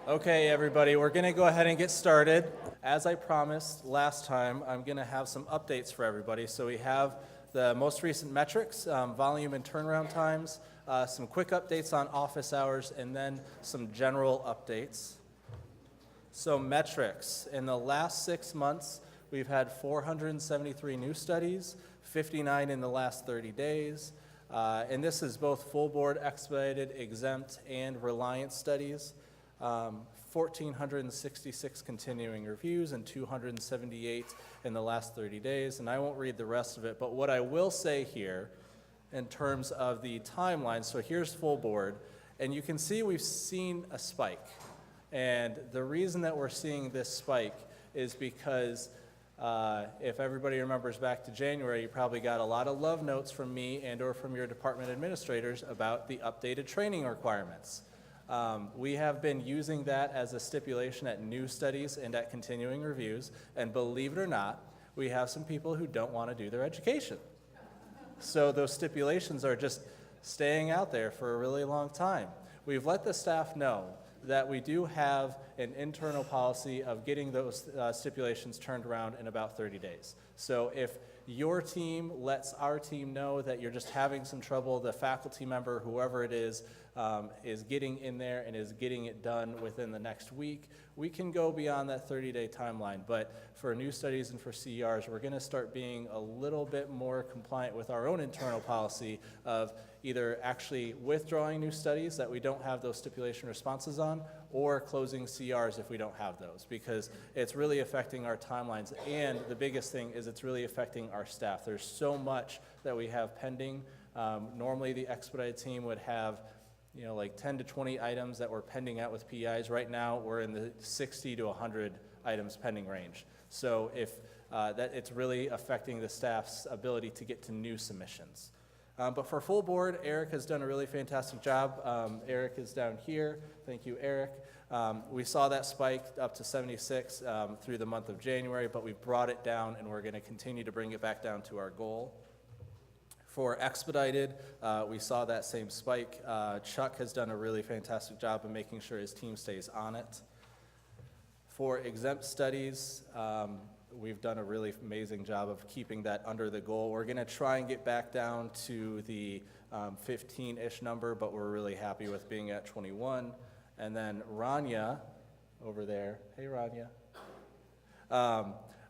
Okay, everybody, we're going to go ahead and get started. As I promised last time, I'm going to have some updates for everybody. So we have the most recent metrics, volume and turnaround times, some quick updates on office hours, and then some general updates. So metrics. In the last 6 months, we've had 473 new studies, 59 in the last 30 days. And this is both full board, expedited, exempt, and reliance studies. 1,466 continuing reviews and 278 in the last 30 days. And I won't read the rest of it, but what I will say here in terms of the timeline, so here's full board, and you can see we've seen a spike. And the reason that we're seeing this spike is because if everybody remembers back to January, you probably got a lot of love notes from me and or from your department administrators about the updated training requirements. We have been using that as a stipulation at new studies and at continuing reviews, and believe it or not, we have some people who don't want to do their education. So those stipulations are just staying out there for a really long time. We've let the staff know that we do have an internal policy of getting those stipulations turned around in about 30 days. So if your team lets our team know that you're just having some trouble, the faculty member, whoever it is getting in there and is getting it done within the next week, we can go beyond that 30-day timeline. But for new studies and for CERs, we're going to start being a little bit more compliant with our own internal policy of either actually withdrawing new studies that we don't have those stipulation responses on, or closing CRs if we don't have those, because it's really affecting our timelines. And the biggest thing is it's really affecting our staff. There's so much that we have pending. Normally the expedited team would have like 10 to 20 items that we're pending out with PIs. Right now we're in the 60 to 100 items pending range. So if it's really affecting the staff's ability to get to new submissions. But for full board, Eric has done a really fantastic job. Eric is down here. Thank you, Eric. We saw that spike up to 76 through the month of January, but we've brought it down, and we're going to continue to bring it back down to our goal. For expedited, we saw that same spike. Chuck has done a really fantastic job of making sure his team stays on it. For exempt studies, we've done a really amazing job of keeping that under the goal. We're going to try and get back down to the 15-ish number, but we're really happy with being at 21. And then Rania over there, hey Rania,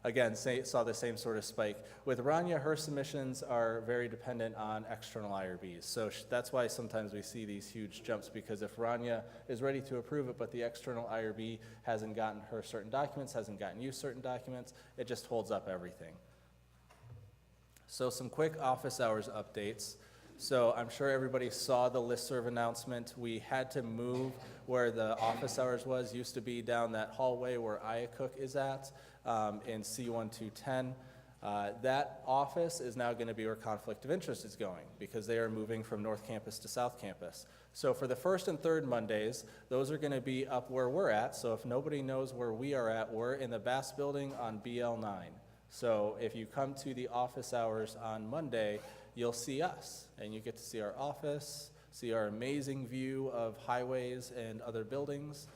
again, saw the same sort of spike. With Rania, her submissions are very dependent on external IRBs. So that's why sometimes we see these huge jumps, because if Rania is ready to approve it, but the external IRB hasn't gotten her certain documents, hasn't gotten you certain documents, it just holds up everything. So some quick office hours updates. So I'm sure everybody saw the listserv announcement. We had to move where the office hours was. Used to be down that hallway where Iacook is at in C1210. That office is now going to be where conflict of interest is going, because they are moving from North Campus to South Campus. So for the first and third Mondays, those are going to be up where we're at. So if nobody knows where we are at, we're in the Bass building on BL9. So if you come to the office hours on Monday, you'll see us, and you get to see our office, see our amazing view of highways and other buildings.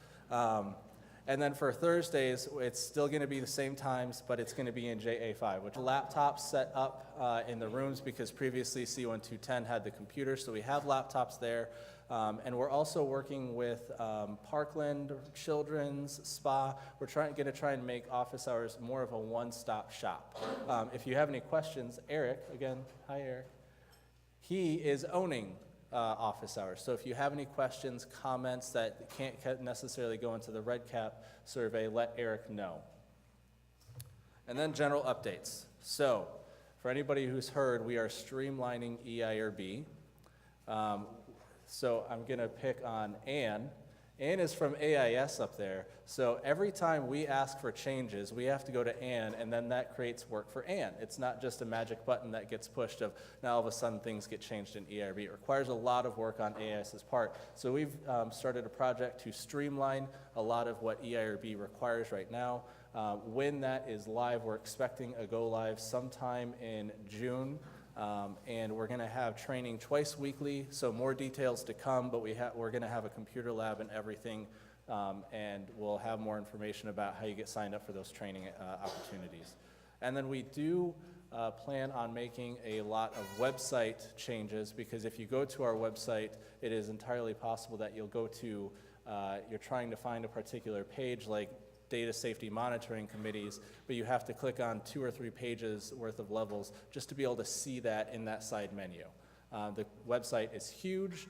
And then for Thursdays, it's still going to be the same times, but it's going to be in JA5, which laptops set up in the rooms, because previously C1210 had the computers, so we have laptops there. And we're also working with Parkland Children's Spa. We're going to try and make office hours more of a one-stop shop. If you have any questions, Eric, again, hi Eric, he is owning office hours. So if you have any questions, comments that can't necessarily go into the REDCap survey, let Eric know. And then general updates. So for anybody who's heard, we are streamlining EIRB. So I'm going to pick on Ann. Ann is from AIS up there, so every time we ask for changes, we have to go to Ann, and then that creates work for Ann. It's not just a magic button that gets pushed of now all of a sudden things get changed in EIRB. It requires a lot of work on AIS's part. So we've started a project to streamline a lot of what EIRB requires right now. When that is live, we're expecting a go live sometime in June. And we're going to have training twice weekly, so more details to come, but we're going to have a computer lab and everything and we'll have more information about how you get signed up for those training opportunities. And then we do plan on making a lot of website changes, because if you go to our website, it is entirely possible that you'll go to, you're trying to find a particular page like data safety monitoring committees, but you have to click on 2 or 3 pages worth of levels just to be able to see that in that side menu. The website is huge.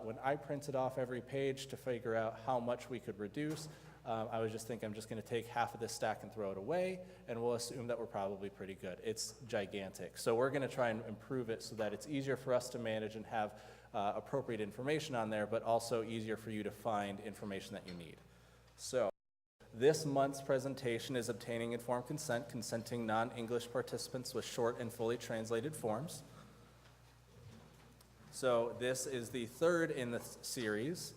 When I printed off every page to figure out how much we could reduce, I was just thinking I'm just going to take half of this stack and throw it away, and we'll assume that we're probably pretty good. It's gigantic. So we're going to try and improve it so that it's easier for us to manage and have appropriate information on there, but also easier for you to find information that you need. So this month's presentation is obtaining informed consent, consenting non-English participants with short and fully translated forms. So this is the third in the series.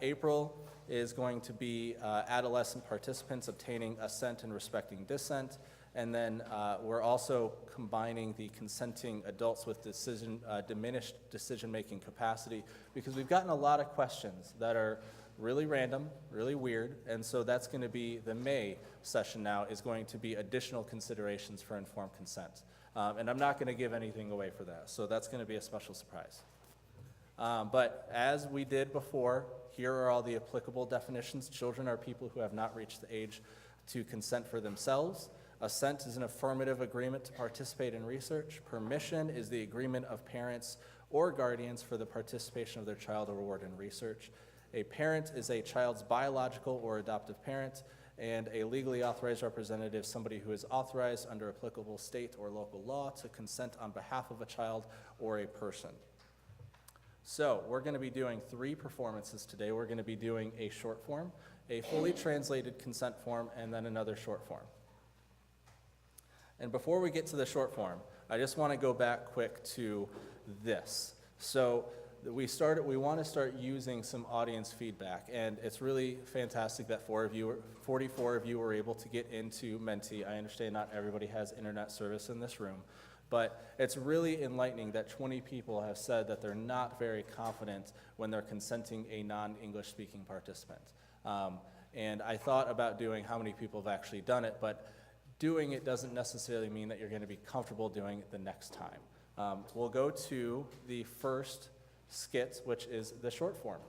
April is going to be adolescent participants obtaining assent and respecting dissent. And then we're also combining the consenting adults with diminished decision-making capacity, because we've gotten a lot of questions that are really random, really weird, and so that's going to be the May session now is going to be additional considerations for informed consent. And I'm not going to give anything away for that, so that's going to be a special surprise. But as we did before, here are all the applicable definitions. Children are people who have not reached the age to consent for themselves. Assent is an affirmative agreement to participate in research. Permission is the agreement of parents or guardians for the participation of their child or ward in research. A parent is a child's biological or adoptive parent, and a legally authorized representative, somebody who is authorized under applicable state or local law to consent on behalf of a child or a person. So we're going to be doing 3 performances today. We're going to be doing a short form, a fully translated consent form, and then another short form. And before we get to the short form, I just want to go back quick to this. So we want to start using some audience feedback, and it's really fantastic that 44 of you were able to get into Menti. I understand not everybody has internet service in this room, but it's really enlightening that 20 people have said that they're not very confident when they're consenting a non-English speaking participant. And I thought about doing how many people have actually done it, but doing it doesn't necessarily mean that you're going to be comfortable doing it the next time. We'll go to the first skit, which is the short form.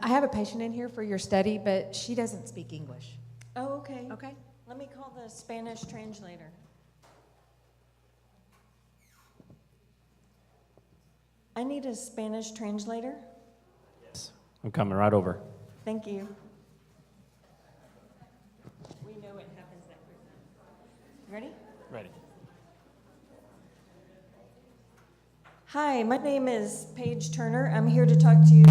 I have a patient in here for your study, but she doesn't speak English. Oh, okay. Okay? Let me call the Spanish translator. I need a Spanish translator. Yes, I'm coming right over. Thank you. We know it happens that quickly. Ready? Ready. Hi, my name is Paige Turner. I'm here to talk to you.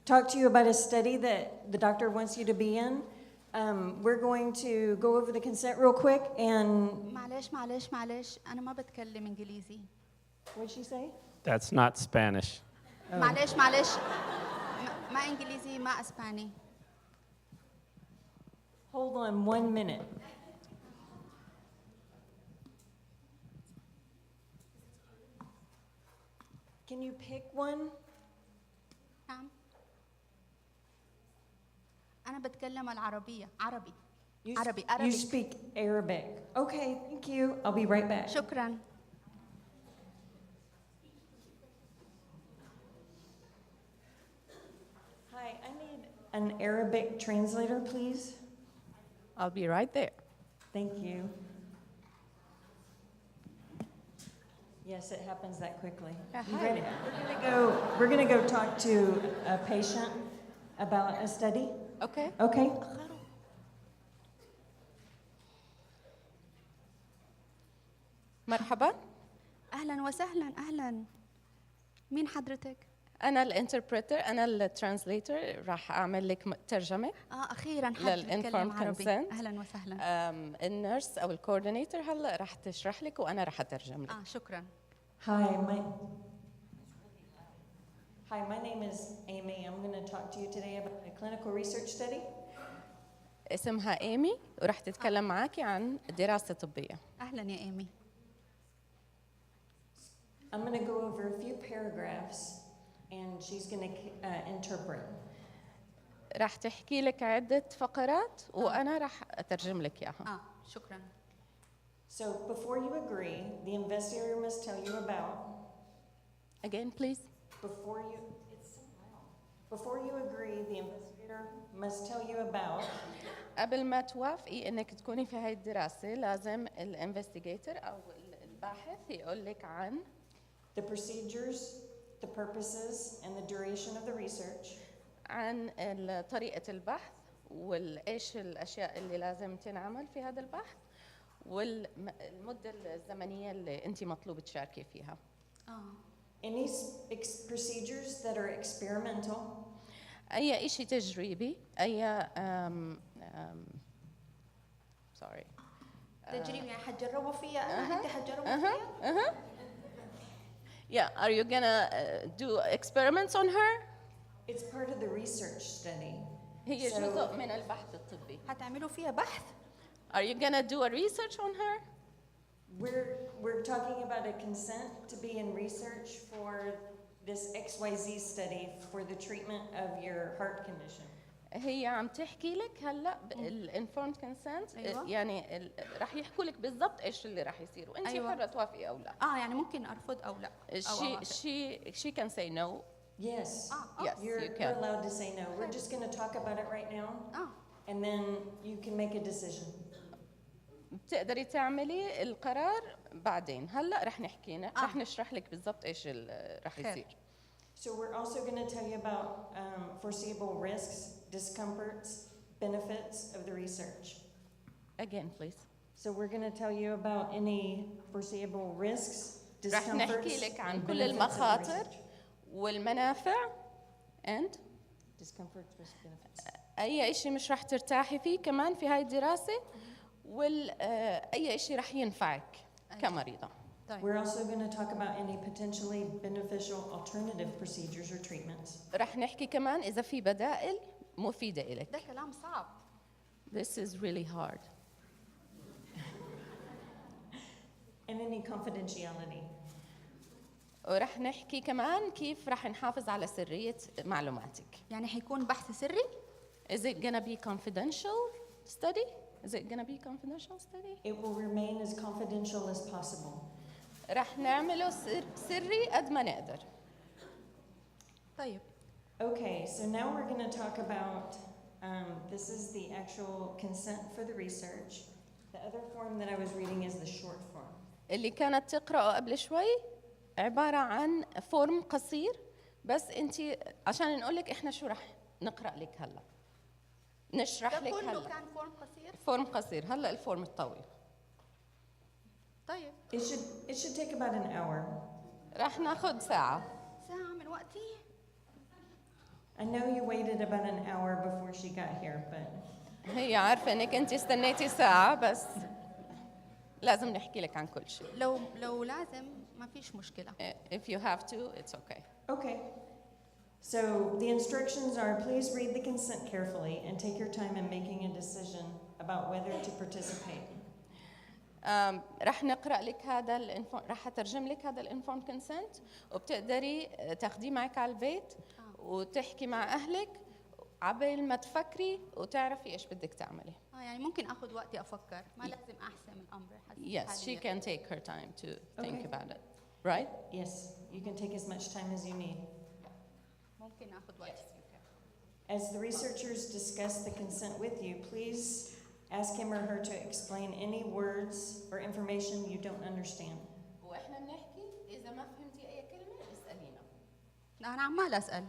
Talk to you about a study that the doctor wants you to be in. We're going to go over the consent real quick and معلش أنا ما بتكلم إنجليزي. what'd she say? That's not Spanish. معلش ما إنجليزي ما إسباني. Hold on 1 minute. Can you pick one? نعم. أنا بتكلم العربية عربي. عربي. You speak Arabic. Okay, thank you. I'll be right back. شكرا. Hi, I need an Arabic translator, please. I'll be right there. Thank you. Yes, it happens that quickly. You ready? We're gonna go talk to a patient about a study. Okay. Okay. مرحبا. أهلا وسهلا أهلا. مين حضرتك؟ أنا الانتربريتر، أنا الترانسليتر، راح أعمل لك ترجمة. أخيرا حد للinformed بيتكلم عربي. consent. أهلا وسهلا. النيرس أو الكوردينيتور هلا راح تشرح لك وأنا راح أترجم لك. شكرا. Hi, my name is Amy. I'm going to talk to you today about a clinical research study. اسمها إيمي وراح تتكلم معاكي عن دراسة طبية. أهلا يا إيمي. I'm going to go over a few paragraphs and she's going to interpret. راح تحكي لك عدة فقرات وأنا راح أترجم لك إياها. شكرا. So before you agree, the investigator must tell you about. Again, please. Before you agree, the investigator must tell you about. قبل ما توافقي إنك تكوني في هاي الدراسة لازم الانفستيجيتور أو الباحث يقول لك عن The procedures, the purposes, and the duration of the research. عن طريقة البحث والإيش الأشياء اللي لازم تنعمل في هذا البحث والمدة الزمنية اللي أنت مطلوب تشاركي فيها. Any procedures that are experimental. أي إشي تجريبي، أي sorry. تجريبي يعني حتجربوا فيها؟ أنت حتجربوا فيها؟ Yeah, are you gonna do experiments on her? It's part of the research study. هي جزء من البحث الطبي. هتعملوا فيها بحث؟ Are you gonna do a research on her? We're talking about a consent to be in research for this XYZ study for the treatment of your heart condition. هي عم تحكي لك هلا الانفورمد كونسنت. أيوة. يعني راح يحكوا لك بالضبط ايش اللي راح يصير وانت أيوة. حره توافقي او لا. يعني ممكن أرفض أو لا. she can say no. Yes. Yes, You're you can. allowed to say no. We're just going to talk about it right now. And then you can make a decision. بتقدري تعملي القرار بعدين. هلا رح نحكينا رح نشرح لك بالضبط ايش رح يصير. So we're also going to tell you about foreseeable risks, discomforts, benefits of the research. Again, please. So we're going to tell you about any foreseeable risks, رح نحكي discomforts, لك عن and كل benefits of the المخاطر research. والمنافع and Discomforts, risks, benefits. اي شيء مش رح ترتاحي فيه كمان في هاي الدراسه اي شيء رح ينفعك كمريضه. We're also going to talk about any potentially beneficial alternative procedures or treatments. رح نحكي كمان اذا في بدائل مفيده ده لك. كلام صعب. This is really hard. And any confidentiality. ورح نحكي كمان كيف رح نحافظ على سريه معلوماتك. يعني حيكون بحث سري؟ Is it gonna be confidential study? Is it gonna be confidential study? It will remain as confidential as possible. رح نعمله سري قد ما نقدر. طيب. Okay, so now we're going to talk about, this is the actual consent for the research. The other form that I was reading is the short form. اللي كانت تقرأه قبل شوي عبارة عن فورم قصير بس انت عشان نقول لك احنا شو رح نقرأ لك هلا. نشرح ده لك كله هلا. كان فورم قصير؟ فورم قصير هلا الفورم الطويل. طيب. It should take about an hour. رح ناخذ ساعة. ساعة من وقتي؟ I know you waited about an hour before she got here, but هي عارفة انك انت استنيتي ساعة بس لازم نحكي لك عن كل شيء. لو لازم ما فيش مشكلة. If you have to, it's okay. okay. So the instructions are, please read the consent carefully and take your time in making a decision about whether to participate. رح نقرأ لك رح أترجم لك هذا الانفورم كونسنت وبتقدري تاخديه معك على البيت وتحكي مع أهلك عبال ما تفكري وتعرفي إيش بدك تعملي. يعني ممكن أخذ وقتي أفكر، ما لازم أحسم الأمر. Yes, she can take her time to think Okay. about it. Right? Yes, you can take as much time as you need. ممكن أخذ وقتي. As the researchers discuss the consent with you, please ask him or her to explain any words or information you don't understand. وإحنا بنحكي إذا ما فهمتي أي كلمة اسألينا. أنا عمال أسأل.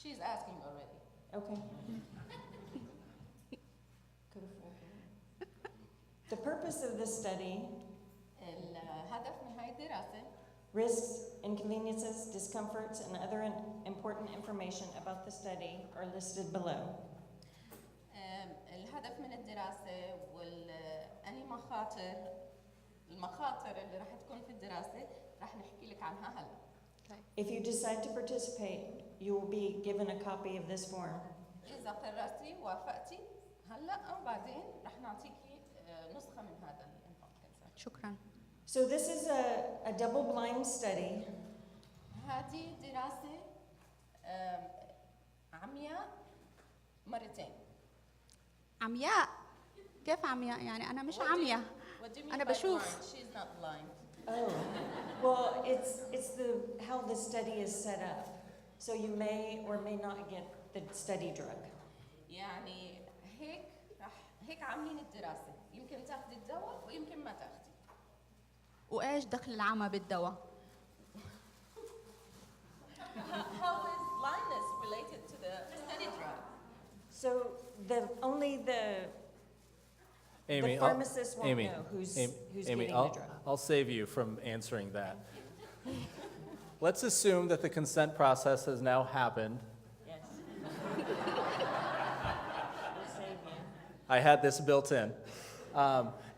She's asking already. Okay. The purpose of this study الهدف من هاي الدراسة Risks, inconveniences, discomforts, and other important information about the study are listed below. الهدف من الدراسة وأني المخاطر اللي راح تكون في الدراسة راح نحكي لك عنها هلا. If you decide to participate, you will be given a copy of this form. إذا قررتي وافقتي هلا أو بعدين راح نعطيكي نسخة من هذا الانفورم كونسنت. شكرا. So this is a double-blind study. هذه دراسة عمياء مرتين. عمياء؟ كيف عمياء؟ يعني أنا مش عمياء. What do you mean أنا by بشوف. blind? She's not blind. Oh, well, it's how the study is set up. So you may or may not get the study drug. يعني هيك عاملين الدراسة، يمكن تاخدي الدواء ويمكن ما تاخدي. وإيش دخل العمى بالدواء؟ How is blindness related to the study drug? So only the Amy, pharmacist won't Amy, know who's Amy, getting the I'll, drug. I'll save you from answering that. Let's assume that the consent process has now happened. Yes. We'll save you. I had this built in.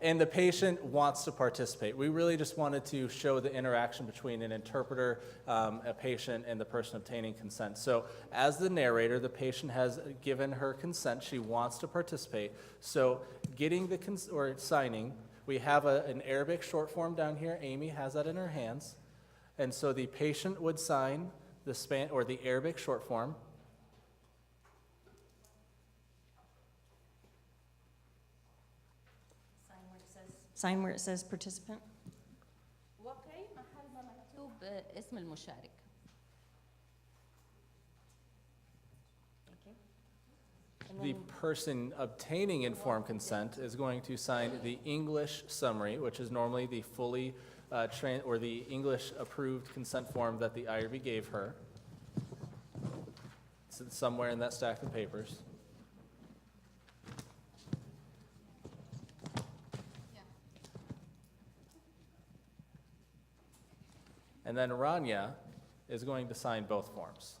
And the patient wants to participate. We really just wanted to show the interaction between an interpreter, a patient, and the person obtaining consent. So as the narrator, the patient has given her consent. She wants to participate. So getting the or signing, we have an Arabic short form down here. Amy has that in her hands. And so the patient would sign the Arabic short form. Sign where it says participant. وكي محل ما مكتوب اسم المشارك. Thank you. And The then person obtaining informed consent is going to sign the English summary, which is normally the fully or the English approved consent form that the IRB gave her. It's somewhere in that stack of papers. And then Rania is going to sign both forms.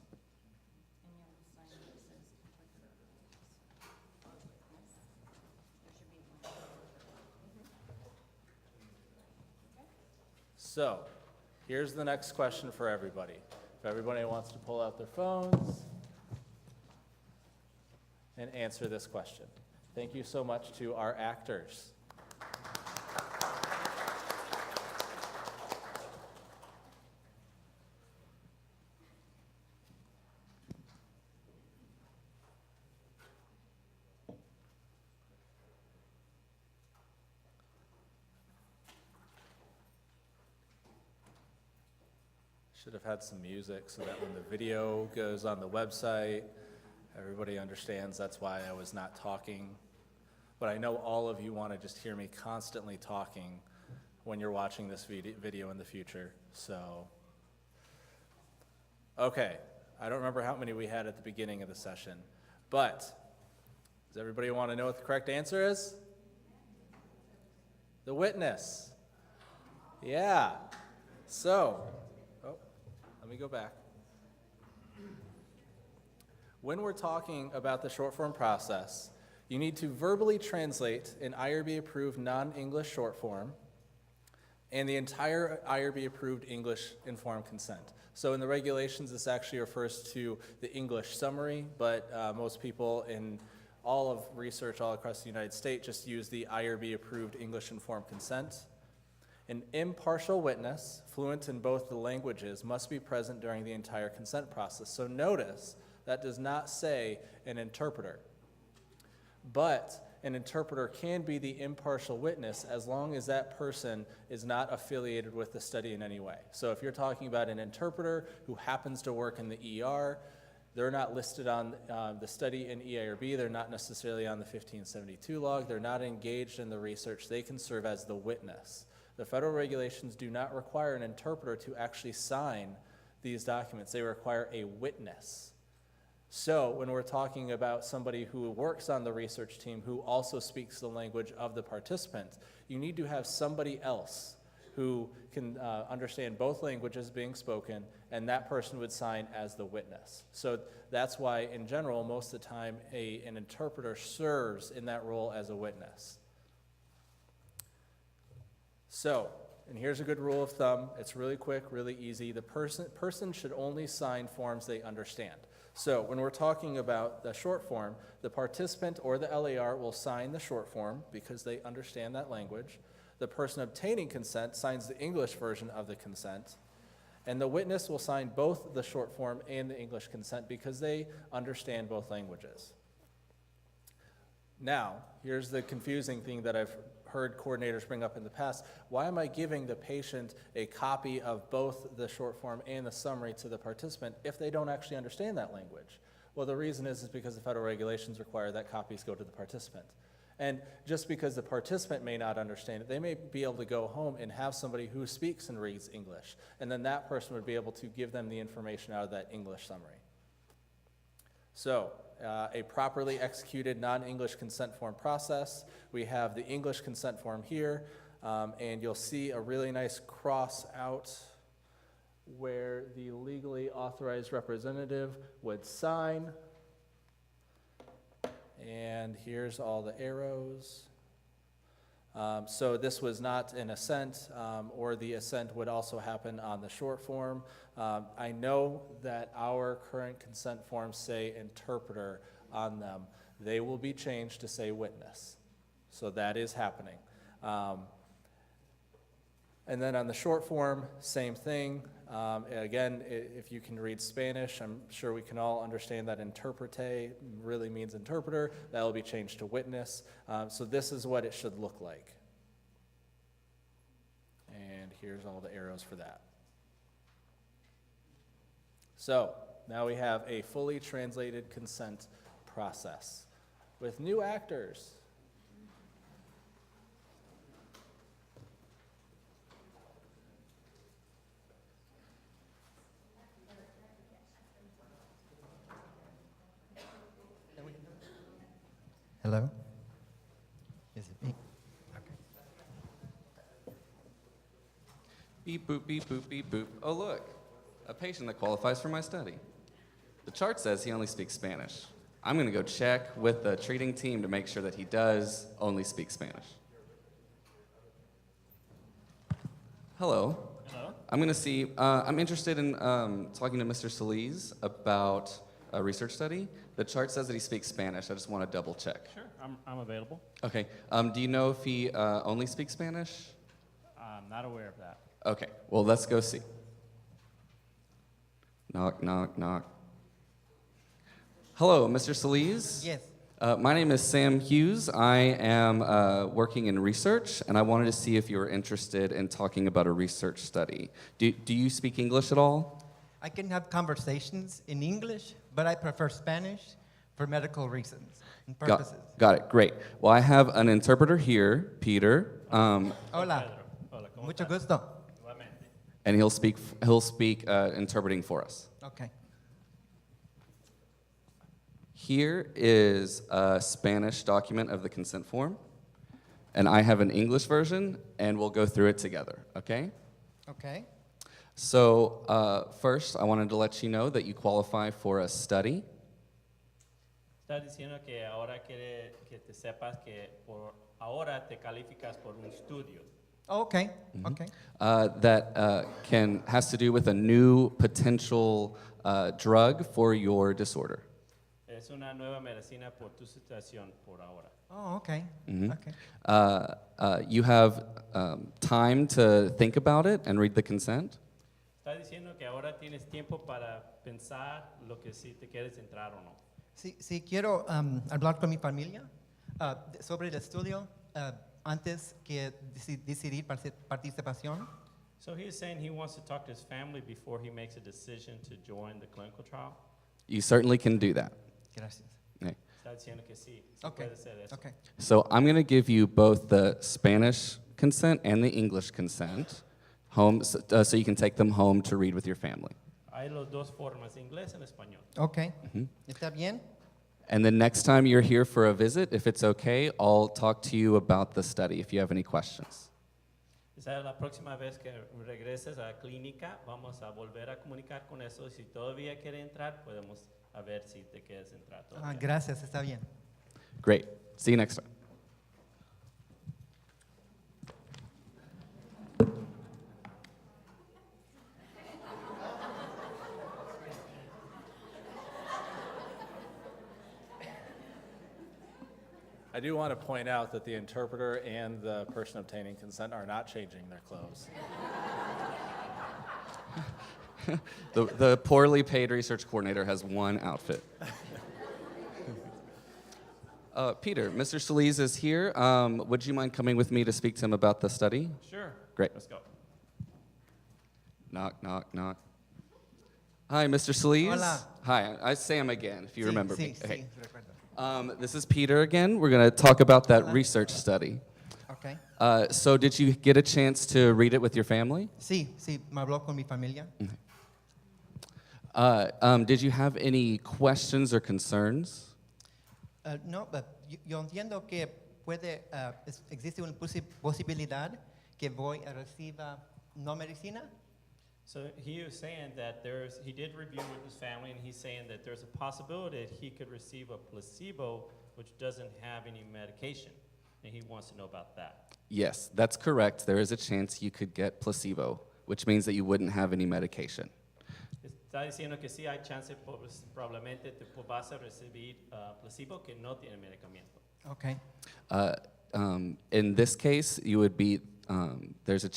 So, here's the next question for everybody. If everybody wants to pull out their phones and answer this question. Thank you so much to our actors. Should have had some music so that when the video goes on the website, everybody understands that's why I was not talking. But I know all of you want to just hear me constantly talking when you're watching this video in the future. So, okay, I don't remember how many we had at the beginning of the session, but does everybody want to know what the correct answer is? The witness. Yeah. So, let me go back. When we're talking about the short form process, you need to verbally translate an IRB-approved non-English short form and the entire IRB-approved English informed consent. So in the regulations, this actually refers to the English summary, but most people in all of research all across the United States just use the IRB-approved English informed consent. An impartial witness, fluent in both the languages, must be present during the entire consent process. So notice that does not say an interpreter. But an interpreter can be the impartial witness as long as that person is not affiliated with the study in any way. So if you're talking about an interpreter who happens to work in the ER, they're not listed on the study in EIRB, they're not necessarily on the 1572 log, they're not engaged in the research, they can serve as the witness. The federal regulations do not require an interpreter to actually sign these documents. They require a witness. So when we're talking about somebody who works on the research team who also speaks the language of the participant, you need to have somebody else who can understand both languages being spoken, and that person would sign as the witness. So that's why, in general, most of the time, an interpreter serves in that role as a witness. So, and here's a good rule of thumb. It's really quick, really easy. The person should only sign forms they understand. So when we're talking about the short form, the participant or the LAR will sign the short form because they understand that language. The person obtaining consent signs the English version of the consent. And the witness will sign both the short form and the English consent because they understand both languages. Now, here's the confusing thing that I've heard coordinators bring up in the past. Why am I giving the patient a copy of both the short form and the summary to the participant if they don't actually understand that language? Well, the reason is because the federal regulations require that copies go to the participant. And just because the participant may not understand it, they may be able to go home and have somebody who speaks and reads English, and then that person would be able to give them the information out of that English summary. So, a properly executed non-English consent form process. We have the English consent form here, and you'll see a really nice cross out where the legally authorized representative would sign. And here's all the arrows. So this was not an assent, or the assent would also happen on the short form. I know that our current consent forms say interpreter on them. They will be changed to say witness. So that is happening. And then on the short form, same thing. Again, if you can read Spanish, I'm sure we can all understand that interprete really means interpreter. That will be changed to witness. So this is what it should look like. And here's all the arrows for that. So now we have a fully translated consent process with new actors. Hello? Is it me? Okay. Beep, boop, beep, boop, beep, boop. Oh, look, a patient that qualifies for my study. The chart says he only speaks Spanish. I'm going to go check with the treating team to make sure that he does only speak Spanish. Hello. Hello. I'm going to see, I'm interested in talking to Mr. Solis about a research study. The chart says that he speaks Spanish. I just want to double check. Sure, I'm available. Okay. Do you know if he only speaks Spanish? I'm not aware of that. Okay, well, let's go see. Knock, knock, knock. Hello, Mr. Solis? Yes. My name is Sam Hughes. I am working in research, and I wanted to see if you were interested in talking about a research study. Do you speak English at all? I can have conversations in English, but I prefer Spanish for medical reasons and purposes. Got it, great. Well, I have an interpreter here, Peter, Hola. Hola, ¿cómo Mucho estás? gusto. Igualmente. and he'll speak interpreting for us. Okay. Here is a Spanish document of the consent form, and I have an English version, and we'll go through it together, okay? Okay. So first, I wanted to let you know that you qualify for a study. Estás diciendo que ahora quiere que te sepas que por ahora te calificas por un estudio. Okay. Okay. That has to do with a new potential drug for your disorder. Es una nueva medicina por tu situación por ahora. Oh, okay. Mhm. Okay. You have time to think about it and read the consent. Estás diciendo que ahora tienes tiempo para pensar lo que si te quieres entrar o no. Si quiero hablar con mi familia sobre el estudio antes que decidir participación. So he's saying he wants to talk to his family before he makes a decision to join the clinical trial. You certainly can do that. Gracias. Okay. Está diciendo que sí, sí Okay. puede ser eso. Okay. So I'm going to give you both the Spanish consent and the English consent home, so you can take them home to read with your family. Hay los dos formas, inglés y español. Okay. ¿Está bien? And then next time you're here for a visit, if it's okay, I'll talk to you about the study if you have any questions. Quizás la próxima vez que regreses a la clínica, vamos a volver a comunicar con eso. Si todavía quiere entrar, podemos a ver si te quieres entrar Ah, todavía. gracias, está bien. Great. See you next time. I do want to point out that the interpreter and the person obtaining consent are not changing their clothes. The poorly paid research coordinator has one outfit. Peter, Mr. Solis is here. Would you mind coming with me to speak to him about the study? Sure. Great. Let's go. Knock, knock, knock. Hi, Mr. Solis. Hola. Hi, I Sam again, if you remember sí, me. Sí, Okay. recuerdo. This is Peter again. We're going to talk about that research study. Okay. So did you get a chance to read it with your family? Sí, sí, me habló con mi familia. Did you have any questions or concerns? No, yo entiendo que existe una posibilidad que voy a recibir no medicina. So he was saying that he did review with his family, and he's saying that there's a possibility that he could receive a placebo, which doesn't have any medication, and he wants to know about that. Yes, that's correct. There is a chance you could get placebo, which means that you wouldn't have any medication. Está diciendo que sí hay chance, probablemente te vas a recibir placebo que no tiene medicamento. Okay. In this case, you would be, there's a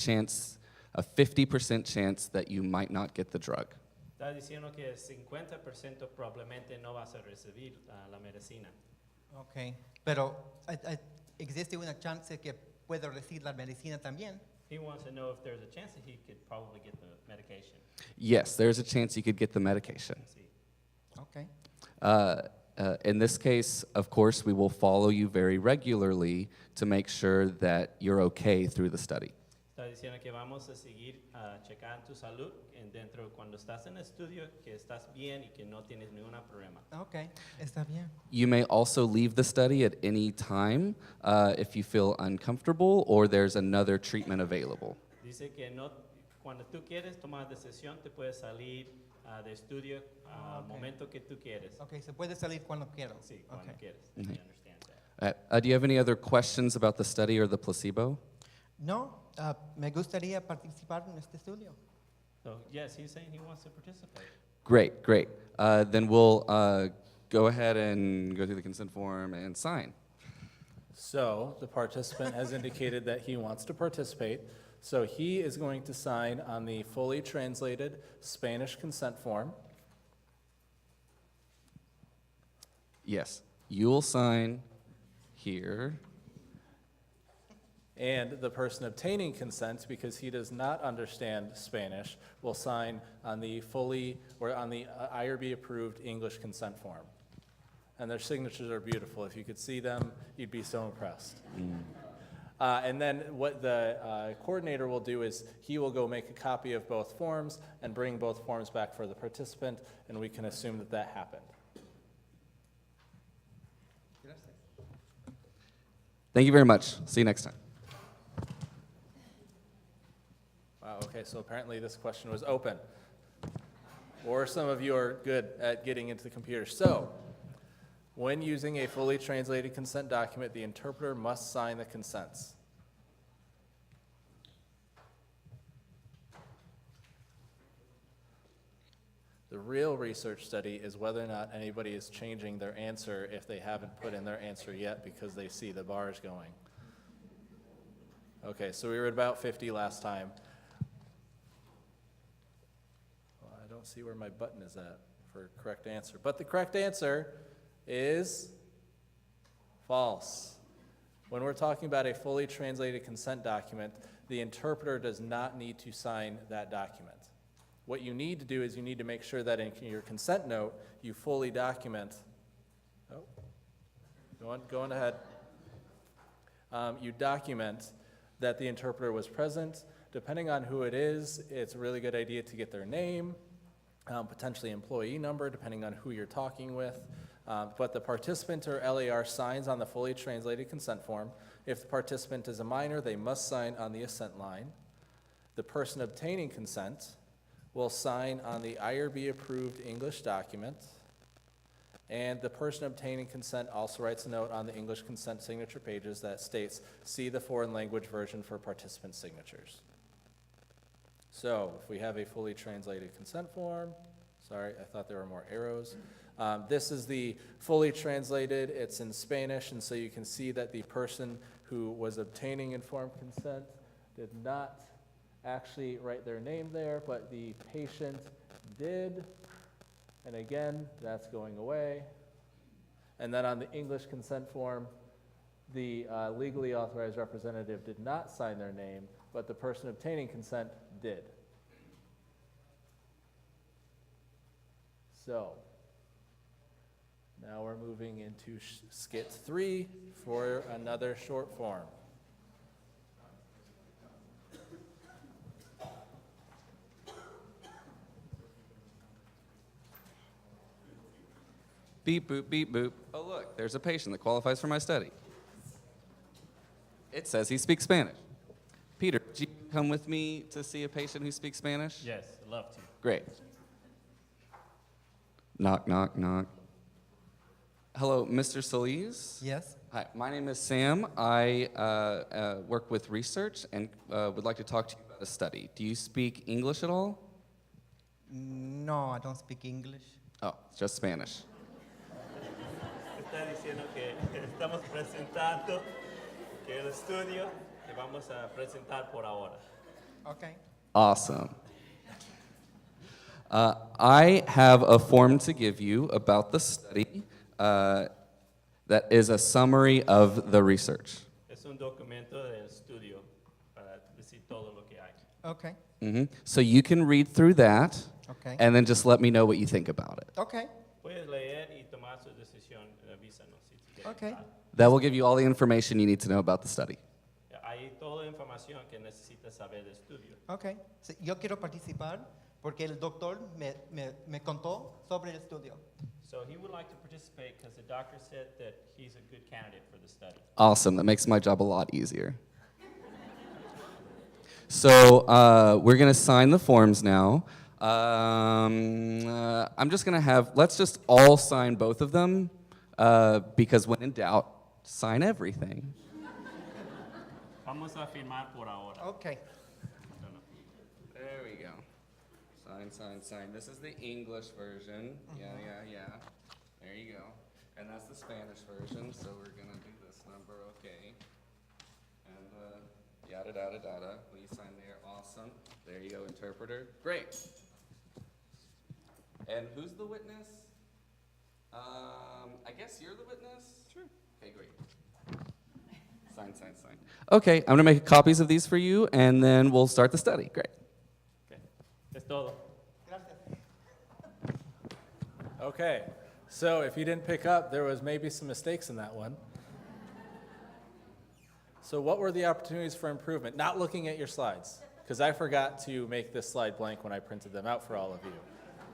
50% chance that you might not get the drug. Está diciendo que 50% probablemente no vas a recibir la medicina. Okay. Pero existe una chance que puedo recibir la medicina también. He wants to know if there's a chance that he could probably get the medication. Yes, there's a chance you could get the medication. Sí. Okay. In this case, of course, we will follow you very regularly to make sure that you're okay through the study. Está diciendo que vamos a seguir checando tu salud dentro cuando estás en el estudio, que estás bien y que no tienes ningún problema. Okay. Está bien. You may also leave the study at any time if you feel uncomfortable or there's another treatment available. Dice que no, cuando tú quieres tomar decisión, te puedes salir de estudio al Okay. momento que tú quieres. Okay, se puede salir cuando quiero. Sí, cuando Okay. quieres. I understand that. Do you have any other questions about the study or the placebo? No, me gustaría participar en este estudio. So yes, he's saying he wants to participate. Great, great. Then we'll go ahead and go through the consent form and sign. So the participant has indicated that he wants to participate. So he is going to sign on the fully translated Spanish consent form. Yes, you'll sign here. And the person obtaining consent, because he does not understand Spanish, will sign on the IRB-approved English consent form. And their signatures are beautiful. If you could see them, you'd be so impressed. And then what the coordinator will do is he will go make a copy of both forms and bring both forms back for the participant, and we can assume that that happened. Thank you very much. See you next time. Wow, okay, so apparently this question was open. Or some of you are good at getting into the computer. So, when using a fully translated consent document, the interpreter must sign the consents. The real research study is whether or not anybody is changing their answer if they haven't put in their answer yet because they see the bars going. Okay, so we were at about 50 last time. Well, I don't see where my button is at for correct answer, but the correct answer is false. When we're talking about a fully translated consent document, the interpreter does not need to sign that document. What you need to do is you need to make sure that in your consent note, you fully document, go on ahead. You document that the interpreter was present. Depending on who it is, it's a really good idea to get their name, potentially employee number, depending on who you're talking with. But the participant or LAR signs on the fully translated consent form. If the participant is a minor, they must sign on the assent line. The person obtaining consent will sign on the IRB-approved English document. And the person obtaining consent also writes a note on the English consent signature pages that states, "See the foreign language version for participant signatures." So if we have a fully translated consent form, sorry, I thought there were more arrows. This is the fully translated, it's in Spanish, and so you can see that the person who was obtaining informed consent did not actually write their name there, but the patient did. And again, that's going away. And then on the English consent form, the legally authorized representative did not sign their name, but the person obtaining consent did. So, now we're moving into skit 3 for another short form. Beep, boop, beep, boop. Oh, look, there's a patient that qualifies for my study. It says he speaks Spanish. Peter, would you come with me to see a patient who speaks Spanish? Yes, I'd love to. Great. Knock, knock, knock. Hello, Mr. Solis? Yes. Hi, my name is Sam. I work with research and would like to talk to you about a study. Do you speak English at all? No, I don't speak English. Oh, it's just Spanish. Está diciendo que estamos presentando que el estudio que vamos a presentar por ahora. Okay. Awesome. I have a form to give you about the study that is a summary of the research. Es un documento del estudio para decir todo lo que hay. Okay. So you can read through that Okay. and then just let me know what you think about it. Okay. Puedes leer y tomar su decisión. Avísanos si quieres. Okay. That will give you all the information you need to know about the study. Hay toda la información que necesitas saber del estudio. Okay. Sí, yo quiero participar porque el doctor me contó sobre el estudio. So he would like to participate because the doctor said that he's a good candidate for the study. Awesome. That makes my job a lot easier. So we're going to sign the forms now. I'm just going to let's just all sign both of them because when in doubt, sign everything. Vamos a firmar por ahora. Okay. There we go. Sign, sign, sign. This is the English version. Yeah. There you go. And that's the Spanish version, so we're going to do this number, okay. And yada, yada, yada. Will you sign there? Awesome. There you go, interpreter. Great. And who's the witness? I guess you're the witness? Sure. Okay, great. Sign, sign, sign. Okay, I'm going to make copies of these for you, and then we'll start the study. Great. Okay. Es todo. Okay, so if you didn't pick up, there was maybe some mistakes in that one. So what were the opportunities for improvement? Not looking at your slides, because I forgot to make this slide blank when I printed them out for all of you,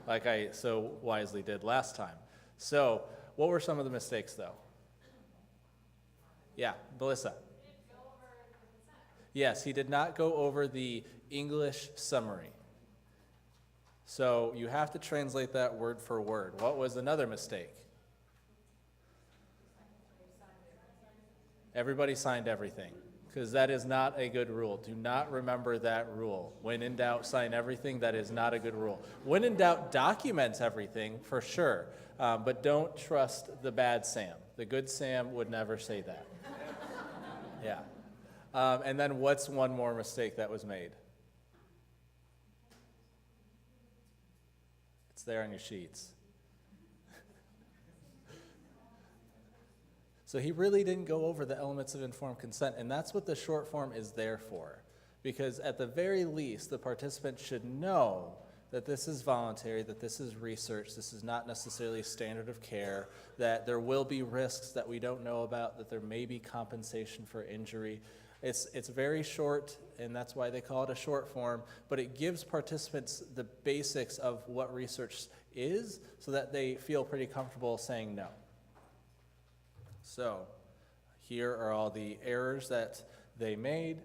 like I so wisely did last time. So what were some of the mistakes, though? Yeah, Melissa. Yes, he did not go over the English summary. So you have to translate that word for word. What was another mistake? Everybody signed everything, because that is not a good rule. Do not remember that rule. When in doubt, sign everything. That is not a good rule. When in doubt, document everything for sure, but don't trust the bad Sam. The good Sam would never say that. Yeah. And then what's one more mistake that was made? It's there on your sheets. So he really didn't go over the elements of informed consent, and that's what the short form is there for. Because at the very least, the participant should know that this is voluntary, that this is research, this is not necessarily standard of care, that there will be risks that we don't know about, that there may be compensation for injury. It's very short, and that's why they call it a short form, but it gives participants the basics of what research is so that they feel pretty comfortable saying no. So here are all the errors that they made.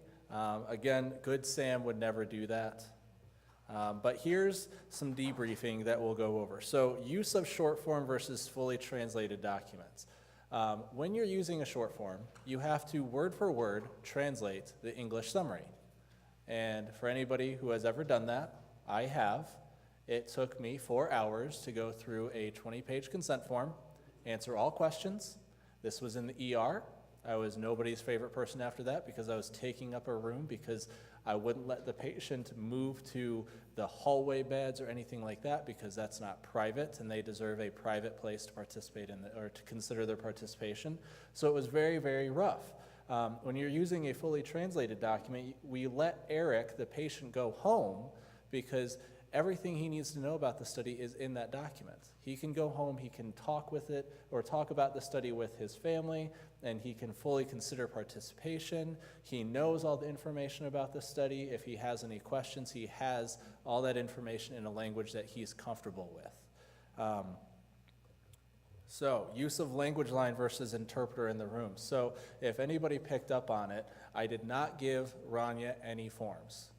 Again, good Sam would never do that. But here's some debriefing that we'll go over. So use of short form versus fully translated documents. When you're using a short form, you have to word for word translate the English summary. And for anybody who has ever done that, I have. It took me 4 hours to go through a 20-page consent form, answer all questions. This was in the ER. I was nobody's favorite person after that because I was taking up a room because I wouldn't let the patient move to the hallway beds or anything like that because that's not private and they deserve a private place to participate in or to consider their participation. So it was very, very rough. When you're using a fully translated document, we let Eric, the patient, go home because everything he needs to know about the study is in that document. He can go home, he can talk with it or talk about the study with his family, and he can fully consider participation. He knows all the information about the study. If he has any questions, he has all that information in a language that he's comfortable with. So, use of language line versus interpreter in the room. So, if anybody picked up on it, I did not give Rania any forms.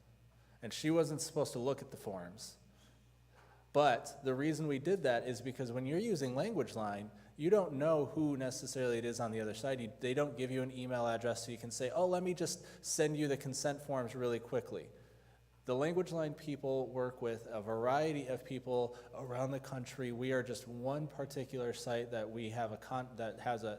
And she wasn't supposed to look at the forms. But the reason we did that is because when you're using language line, you don't know who necessarily it is on the other side. They don't give you an email address so you can say, oh, let me just send you the consent forms really quickly. The language line people work with a variety of people around the country. We are just one particular site that we have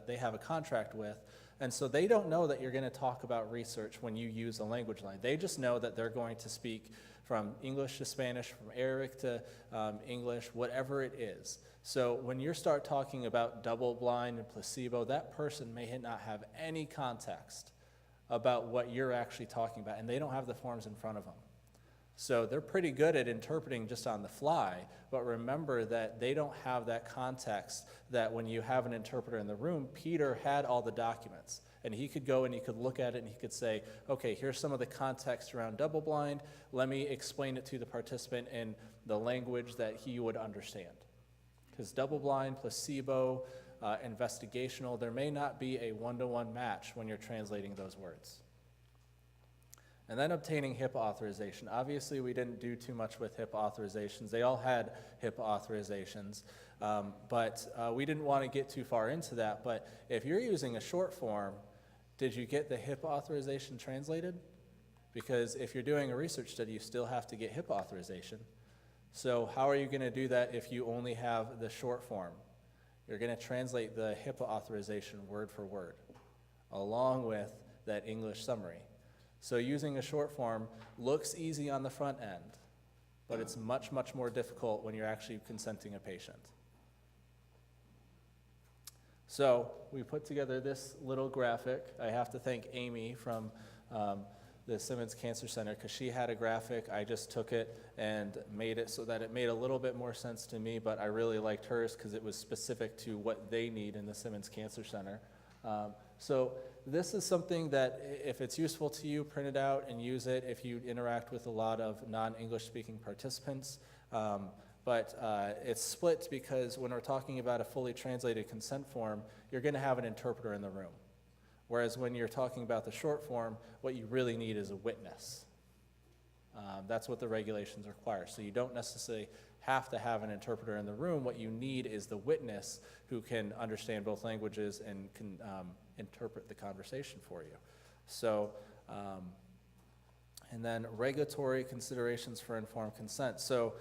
they have a contract with. And so they don't know that you're going to talk about research when you use a language line. They just know that they're going to speak from English to Spanish, from Arabic to English, whatever it is. So when you start talking about double blind and placebo, that person may not have any context about what you're actually talking about, and they don't have the forms in front of them. So they're pretty good at interpreting just on the fly, but remember that they don't have that context that when you have an interpreter in the room, Peter had all the documents, and he could go and he could look at it and he could say, okay, here's some of the context around double blind. Let me explain it to the participant in the language that he would understand. Because double blind, placebo, investigational, there may not be a one-to-one match when you're translating those words. And then obtaining HIPAA authorization. Obviously, we didn't do too much with HIPAA authorizations. They all had HIPAA authorizations, but we didn't want to get too far into that. But if you're using a short form, did you get the HIPAA authorization translated? Because if you're doing a research study, you still have to get HIPAA authorization. So how are you going to do that if you only have the short form? You're going to translate the HIPAA authorization word for word, along with that English summary. So using a short form looks easy on the front end, but it's much, much more difficult when you're actually consenting a patient. So we put together this little graphic. I have to thank Amy from the Simmons Cancer Center because she had a graphic. I just took it and made it so that it made a little bit more sense to me, but I really liked hers because it was specific to what they need in the Simmons Cancer Center. So this is something that if it's useful to you, print it out and use it if you interact with a lot of non-English speaking participants. But it's split because when we're talking about a fully translated consent form, you're going to have an interpreter in the room. Whereas when you're talking about the short form, what you really need is a witness. That's what the regulations require. So you don't necessarily have to have an interpreter in the room. What you need is the witness who can understand both languages and can interpret the conversation for you. So, and then regulatory considerations for informed consent. So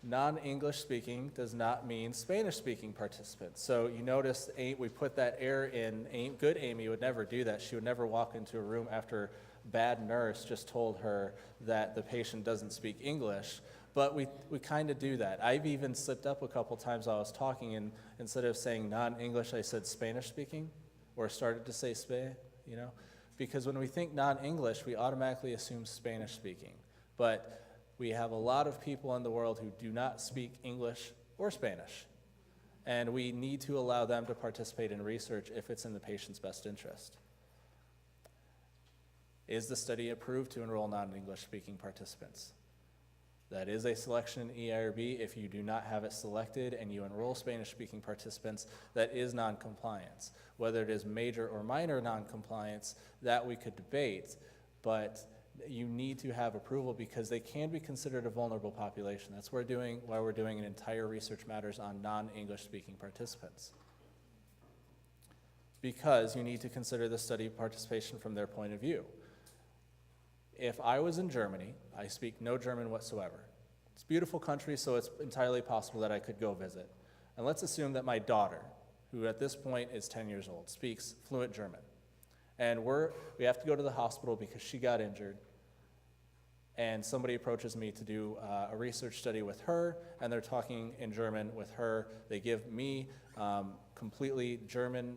non-English speaking does not mean Spanish speaking participants. So you notice we put that error in. Good Amy would never do that. She would never walk into a room after bad nurse just told her that the patient doesn't speak English. But we kind of do that. I've even slipped up a couple times while I was talking, and instead of saying non-English, I said Spanish speaking, or started to say because when we think non-English, we automatically assume Spanish speaking. But we have a lot of people in the world who do not speak English or Spanish, and we need to allow them to participate in research if it's in the patient's best interest. Is the study approved to enroll non-English speaking participants? That is a selection in EIRB. If you do not have it selected and you enroll Spanish-speaking participants, that is noncompliance. Whether it is major or minor noncompliance, that we could debate, but you need to have approval because they can be considered a vulnerable population. That's why we're doing an entire Research Matters on non-English speaking participants. Because you need to consider the study participation from their point of view. If I was in Germany, I speak no German whatsoever. It's a beautiful country, so it's entirely possible that I could go visit. And let's assume that my daughter, who at this point is 10 years old, speaks fluent German. And we have to go to the hospital because she got injured. And somebody approaches me to do a research study with her, and they're talking in German with her. They give me completely German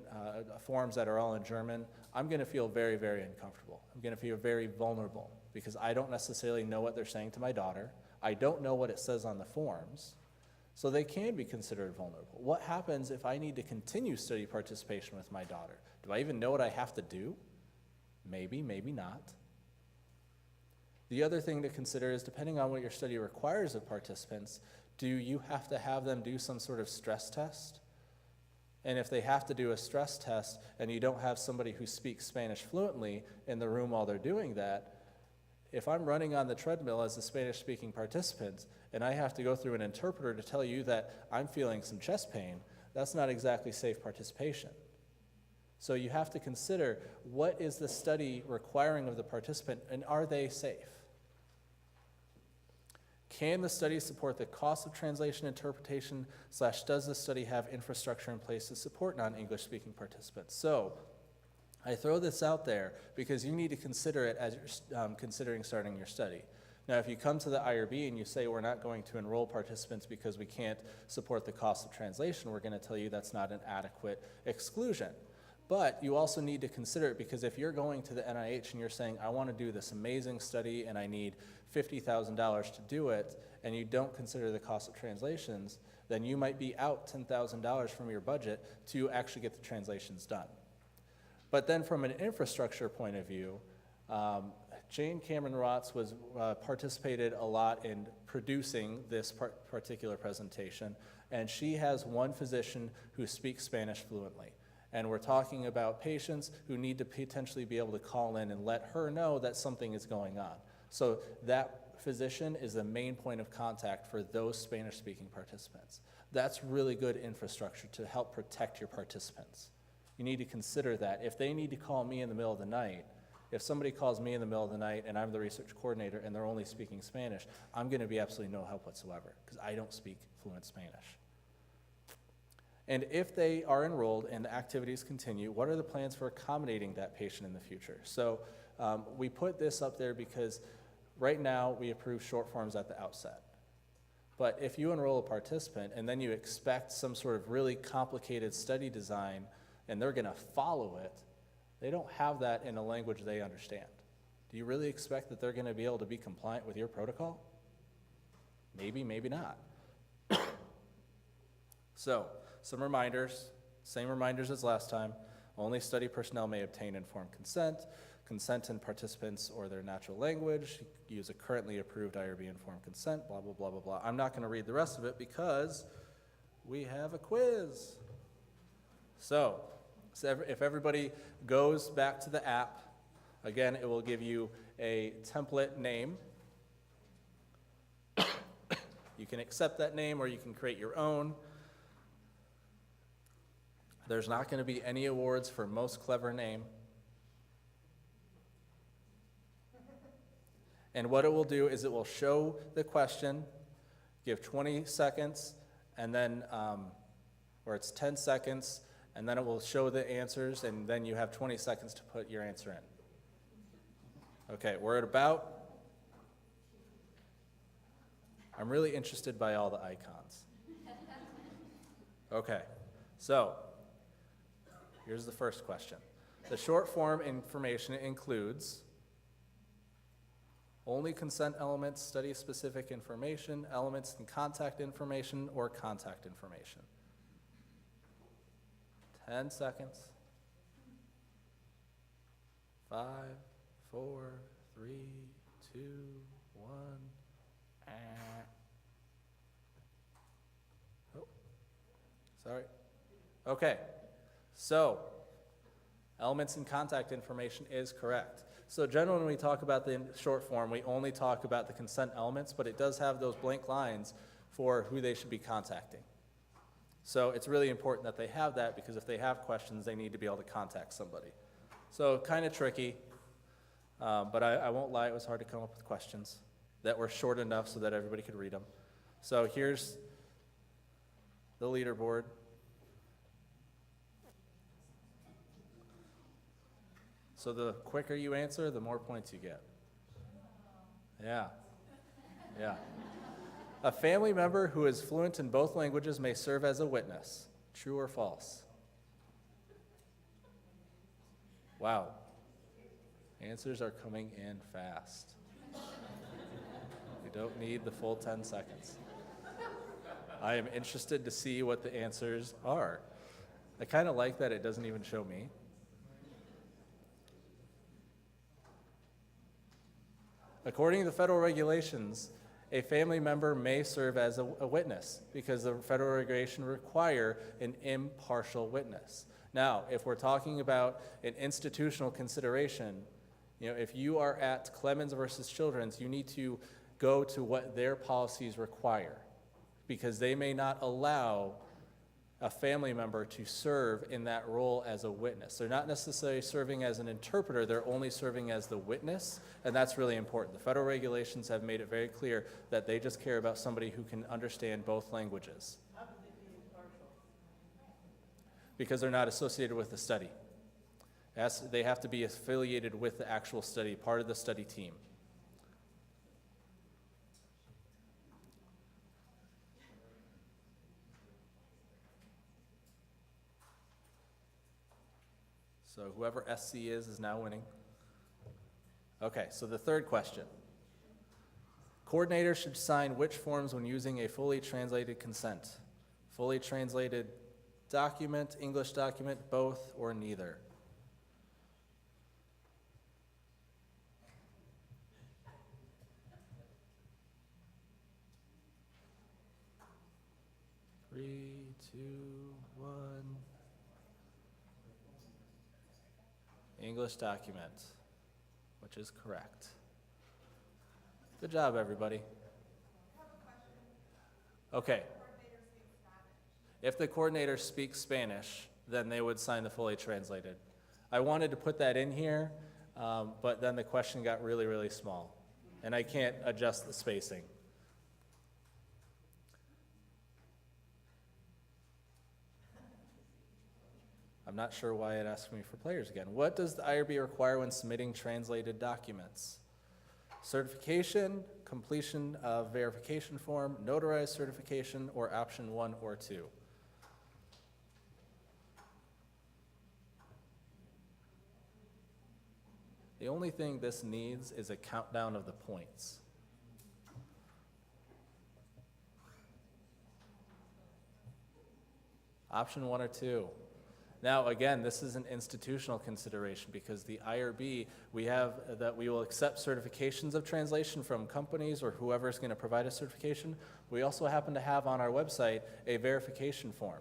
forms that are all in German. I'm going to feel very, very uncomfortable. I'm going to feel very vulnerable because I don't necessarily know what they're saying to my daughter. I don't know what it says on the forms. So they can be considered vulnerable. What happens if I need to continue study participation with my daughter? Do I even know what I have to do? Maybe, maybe not. The other thing to consider is, depending on what your study requires of participants, do you have to have them do some sort of stress test? And if they have to do a stress test and you don't have somebody who speaks Spanish fluently in the room while they're doing that, if I'm running on the treadmill as a Spanish-speaking participant and I have to go through an interpreter to tell you that I'm feeling some chest pain, that's not exactly safe participation. So you have to consider, what is the study requiring of the participant, and are they safe? Can the study support the cost of translation interpretation, / does the study have infrastructure in place to support non-English speaking participants? So I throw this out there because you need to consider it as you're considering starting your study. Now, if you come to the IRB and you say we're not going to enroll participants because we can't support the cost of translation, we're going to tell you that's not an adequate exclusion. But you also need to consider it, because if you're going to the NIH and you're saying, I want to do this amazing study and I need $50,000 to do it, and you don't consider the cost of translations, then you might be out $10,000 from your budget to actually get the translations done. But then from an infrastructure point of view, Jane Cameron Rotz participated a lot in producing this particular presentation, and she has one physician who speaks Spanish fluently. And we're talking about patients who need to potentially be able to call in and let her know that something is going on. So that physician is the main point of contact for those Spanish-speaking participants. That's really good infrastructure to help protect your participants. You need to consider that. If they need to call me in the middle of the night, if somebody calls me in the middle of the night and I'm the research coordinator and they're only speaking Spanish, I'm going to be absolutely no help whatsoever because I don't speak fluent Spanish. And if they are enrolled and the activities continue, what are the plans for accommodating that patient in the future? So we put this up there because right now we approve short forms at the outset. But if you enroll a participant and then you expect some sort of really complicated study design and they're going to follow it, they don't have that in a language they understand. Do you really expect that they're going to be able to be compliant with your protocol? Maybe, maybe not. So, some reminders, same reminders as last time. Only study personnel may obtain informed consent. Consent in participants or their natural language. Use a currently approved IRB informed consent, blah, blah, blah, blah, blah. I'm not going to read the rest of it because we have a quiz. So if everybody goes back to the app, again, it will give you a template name. You can accept that name or you can create your own. There's not going to be any awards for most clever name. And what it will do is it will show the question, give 20 seconds, and then, or it's 10 seconds, and then it will show the answers, and then you have 20 seconds to put your answer in. Okay, we're at about, I'm really interested by all the icons. Okay, so here's the first question. The short form information includes only consent elements, study-specific information, elements and contact information, or contact information. 10 seconds. 5, 4, 3, 2, 1, and Sorry. Okay. So, elements and contact information is correct. So generally when we talk about the short form, we only talk about the consent elements, but it does have those blank lines for who they should be contacting. So it's really important that they have that, because if they have questions, they need to be able to contact somebody. So kind of tricky, but I won't lie, it was hard to come up with questions that were short enough so that everybody could read them. So here's the leaderboard. So the quicker you answer, the more points you get. Yeah, yeah. A family member who is fluent in both languages may serve as a witness. True or false? Wow. Answers are coming in fast. You don't need the full 10 seconds. I am interested to see what the answers are. I kind of like that it doesn't even show me. According to the federal regulations, a family member may serve as a witness because the federal regulation require an impartial witness. Now, if we're talking about an institutional consideration, if you are at Clemens versus Children's, you need to go to what their policies require, because they may not allow a family member to serve in that role as a witness. They're not necessarily serving as an interpreter, they're only serving as the witness, and that's really important. The federal regulations have made it very clear that they just care about somebody who can understand both languages. How can they be impartial? Because they're not associated with the study. They have to be affiliated with the actual study, part of the study team. So whoever SC is now winning. Okay, so the third question. Coordinators should sign which forms when using a fully translated consent? Fully translated document, English document, both, or neither? Three, two, one. English document, which is correct. Good job, everybody. Okay. If the coordinator speaks Spanish, then they would sign the fully translated. I wanted to put that in here, but then the question got really, really small, and I can't adjust the spacing. I'm not sure why it asked me for players again. What does the IRB require when submitting translated documents? Certification, completion of verification form, notarized certification, or option 1 or 2? The only thing this needs is a countdown of the points. Option 1 or 2. Now, again, this is an institutional consideration because the IRB, we have that we will accept certifications of translation from companies or whoever is going to provide a certification. We also happen to have on our website a verification form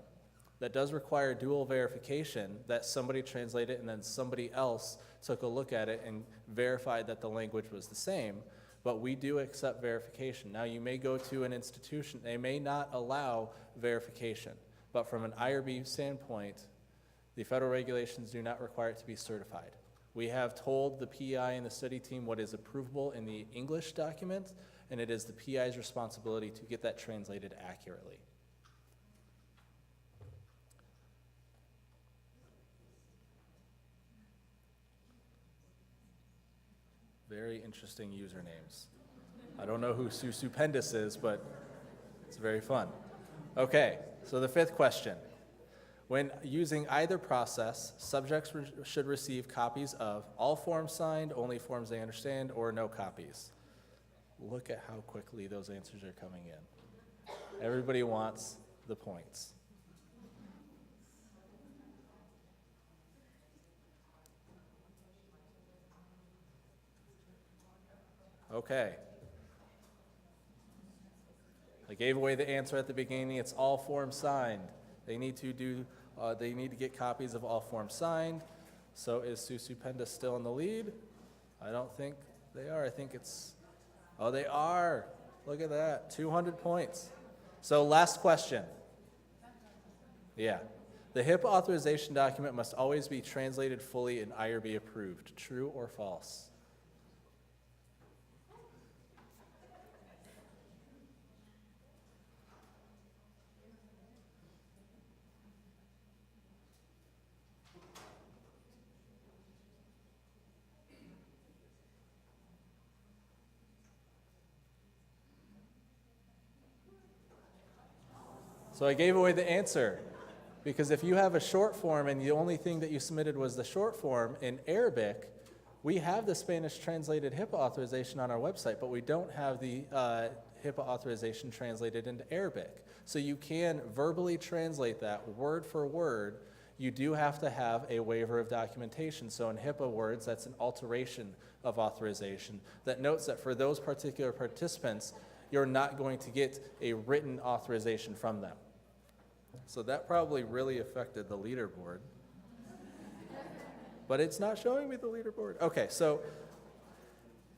that does require dual verification, that somebody translated and then somebody else took a look at it and verified that the language was the same. But we do accept verification. Now, you may go to an institution, they may not allow verification, but from an IRB standpoint, the federal regulations do not require it to be certified. We have told the PI and the study team what is approvable in the English document, and it is the PI's responsibility to get that translated accurately. Very interesting usernames. I don't know who Stupendous is, but it's very fun. Okay, so the fifth question. When using either process, subjects should receive copies of all forms signed, only forms they understand, or no copies. Look at how quickly those answers are coming in. Everybody wants the points. Okay. I gave away the answer at the beginning. It's all forms signed. They need to get copies of all forms signed. So is Susu Penda still in the lead? I don't think they are. I think it's, oh, they are. Look at that, 200 points. So last question. Yeah. The HIPAA authorization document must always be translated fully and IRB approved. True or false? So I gave away the answer, because if you have a short form and the only thing that you submitted was the short form in Arabic, we have the Spanish translated HIPAA authorization on our website, but we don't have the HIPAA authorization translated into Arabic. So you can verbally translate that word for word. You do have to have a waiver of documentation. So in HIPAA words, that's an alteration of authorization that notes that for those particular participants, you're not going to get a written authorization from them. So that probably really affected the leaderboard. But it's not showing me the leaderboard. Okay, so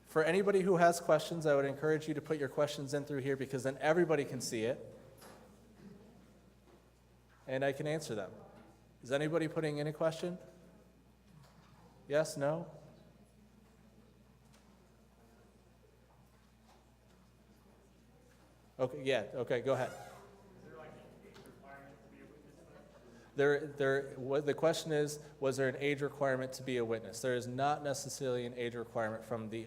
for anybody who has questions, I would encourage you to put your questions in through here, because then everybody can see it and I can answer them. Is anybody putting in a question? Yes, no? Okay, yeah, okay, go ahead. The question is, was there an age requirement to be a witness? There is not necessarily an age requirement from the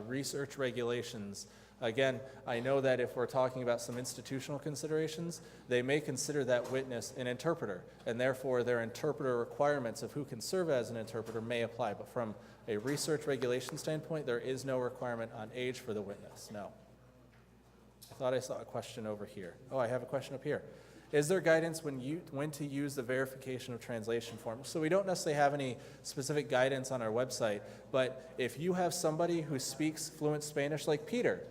research regulations. Again, I know that if we're talking about some institutional considerations, they may consider that witness an interpreter, and therefore their interpreter requirements of who can serve as an interpreter may apply. But from a research regulation standpoint, there is no requirement on age for the witness, no. I thought I saw a question over here. Oh, I have a question up here. Is there guidance when to use the verification of translation form? So we don't necessarily have any specific guidance on our website, but if you have somebody who speaks fluent Spanish, like Peter.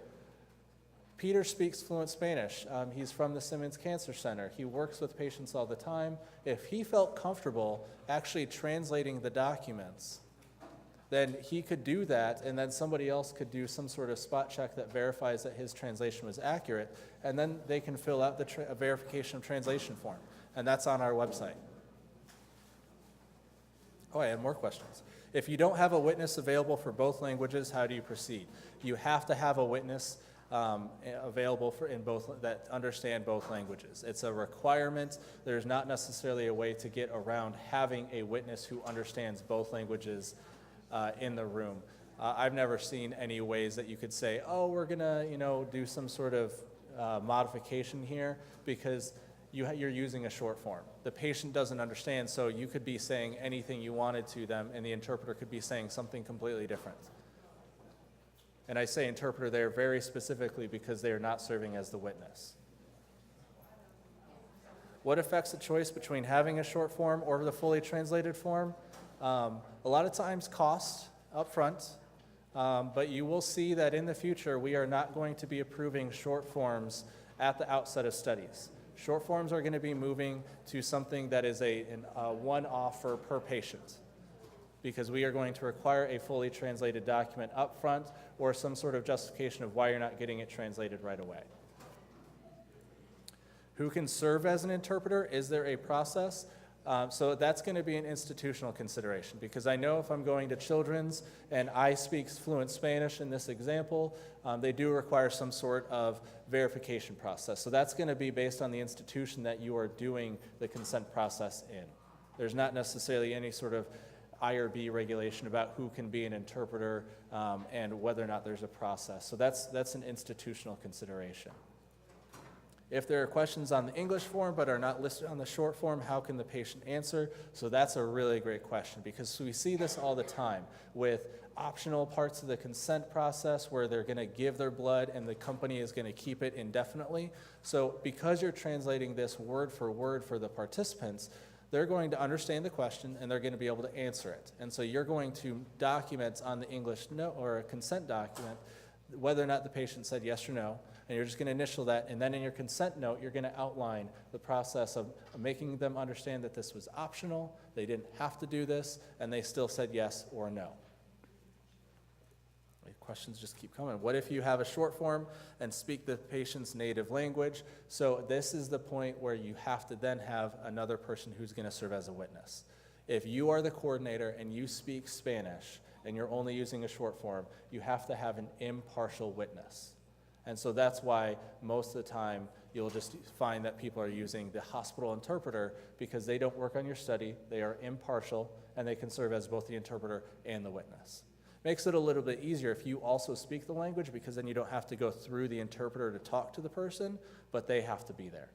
Peter speaks fluent Spanish. He's from the Simmons Cancer Center. He works with patients all the time. If he felt comfortable actually translating the documents, then he could do that, and then somebody else could do some sort of spot check that verifies that his translation was accurate, and then they can fill out the verification of translation form, and that's on our website. Oh, I have more questions. If you don't have a witness available for both languages, how do you proceed? You have to have a witness available in both that understand both languages. It's a requirement. There's not necessarily a way to get around having a witness who understands both languages in the room. I've never seen any ways that you could say, oh, we're gonna, do some sort of modification here, because you're using a short form. The patient doesn't understand, so you could be saying anything you wanted to them, and the interpreter could be saying something completely different. And I say interpreter there very specifically because they are not serving as the witness. What affects the choice between having a short form or the fully translated form? A lot of times cost up front, but you will see that in the future we are not going to be approving short forms at the outset of studies. Short forms are going to be moving to something that is a one-off per patient, because we are going to require a fully translated document up front or some sort of justification of why you're not getting it translated right away. Who can serve as an interpreter? Is there a process? So that's going to be an institutional consideration, because I know if I'm going to Children's and I speak fluent Spanish in this example, they do require some sort of verification process. So that's going to be based on the institution that you are doing the consent process in. There's not necessarily any sort of IRB regulation about who can be an interpreter and whether or not there's a process. So that's an institutional consideration. If there are questions on the English form but are not listed on the short form, how can the patient answer? So that's a really great question, because we see this all the time with optional parts of the consent process where they're going to give their blood and the company is going to keep it indefinitely. So because you're translating this word for the participants, they're going to understand the question and they're going to be able to answer it. And so you're going to document on the English note or a consent document whether or not the patient said yes or no, and you're just going to initial that, and then in your consent note, you're going to outline the process of making them understand that this was optional, they didn't have to do this, and they still said yes or no. Questions just keep coming. What if you have a short form and speak the patient's native language? So this is the point where you have to then have another person who's going to serve as a witness. If you are the coordinator and you speak Spanish and you're only using a short form, you have to have an impartial witness. And so that's why most of the time you'll just find that people are using the hospital interpreter because they don't work on your study, they are impartial, and they can serve as both the interpreter and the witness. Makes it a little bit easier if you also speak the language because then you don't have to go through the interpreter to talk to the person, but they have to be there.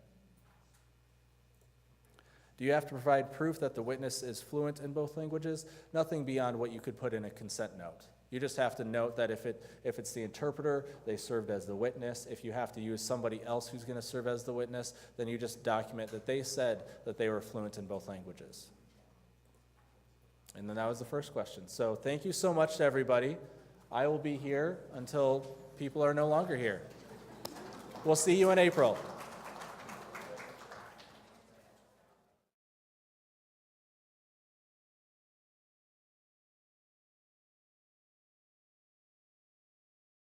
Do you have to provide proof that the witness is fluent in both languages? Nothing beyond what you could put in a consent note. You just have to note that if it's the interpreter, they served as the witness. If you have to use somebody else who's going to serve as the witness, then you just document that they said that they were fluent in both languages. And then that was the first question. So thank you so much to everybody. I will be here until people are no longer here. We'll see you in April.